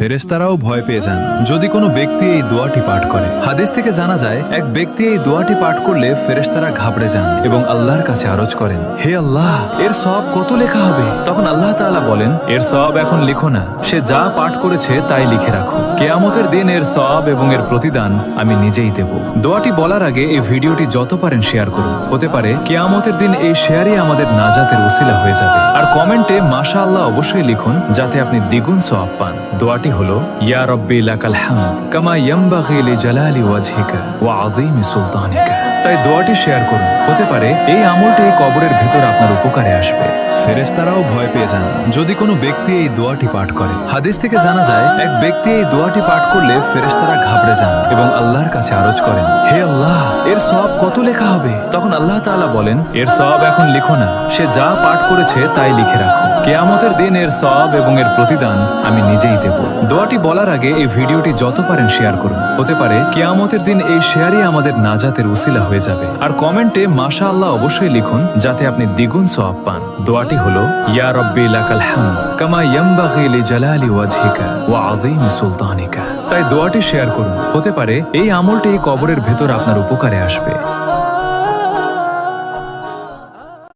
ফেরেশতারাও ভয় পেয়ে যান যদি কোনো ব্যক্তি এই দোয়াটি পাঠ করে। হাদিস থেকে জানা যায় এক ব্যক্তি এই দোয়াটি পাঠ করলে ফেরেশতারা ঘাবড়ে যান এবং আল্লাহর কাছে আরজ করেন, হে আল্লাহ, এর সওয়াব কত লেখা হবে? তখন আল্লাহ তাআলা বলেন, এর সওয়াব এখন লিখো না, সে যা পাঠ করেছে তাই লিখে রাখো। কিয়ামতের দিন এর সওয়াব এবং এর প্রতিদান আমি নিজেই দেব। দোয়াটি বলার আগে এই ভিডিওটি যত পারেন শেয়ার করুন। হতে পারে কিয়ামতের দিন এই শেয়ারই আমাদের নাজাতের উসিলা হয়ে যাবে। আর কমেন্টে মাশাআল্লাহ অবশ্যই লিখুন যাতে আপনি দ্বিগুণ সওয়াব পান। দোয়াটি হলো, ইয়া রব্বি লাকাল হামদ কামা ইয়ানবাগি লিজালালি ওয়াজহিকা ওয়া আযীমি সুলতানিকা। তাই দোয়াটি শেয়ার করুন। হতে পারে এই আমলটি এই কবরের ভেতর আপনার উপকারে আসবে। ফেরেশতারাও ভয় পেয়ে যান যদি কোনো ব্যক্তি এই দোয়াটি পাঠ করে। হাদিস থেকে জানা যায় এক ব্যক্তি এই দোয়াটি পাঠ করলে ফেরেশতারা ঘাবড়ে যান এবং আল্লাহর কাছে আরজ করেন, হে আল্লাহ, এর সওয়াব কত লেখা হবে? তখন আল্লাহ তাআলা বলেন, এর সওয়াব এখন লিখো না, সে যা পাঠ করেছে তাই লিখে রাখো। কিয়ামতের দিন এর সওয়াব এবং এর প্রতিদান আমি নিজেই দেব। দোয়াটি বলার আগে এই ভিডিওটি যত পারেন শেয়ার করুন। হতে পারে কিয়ামতের দিন এই শেয়ারই আমাদের নাজাতের উসিলা হয়ে যাবে। আর কমেন্টে মাশাআল্লাহ অবশ্যই লিখুন যাতে আপনি দ্বিগুণ সওয়াব পান। দোয়াটি হলো, ইয়া রব্বি লাকাল হামদ কামা ইয়ানবাগি লিজালালি ওয়াজহিকা ওয়া আযীমি সুলতানিকা। তাই দোয়াটি শেয়ার করুন। হতে পারে এই আমলটি এই কবরের ভেতর আপনার উপকারে আসবে।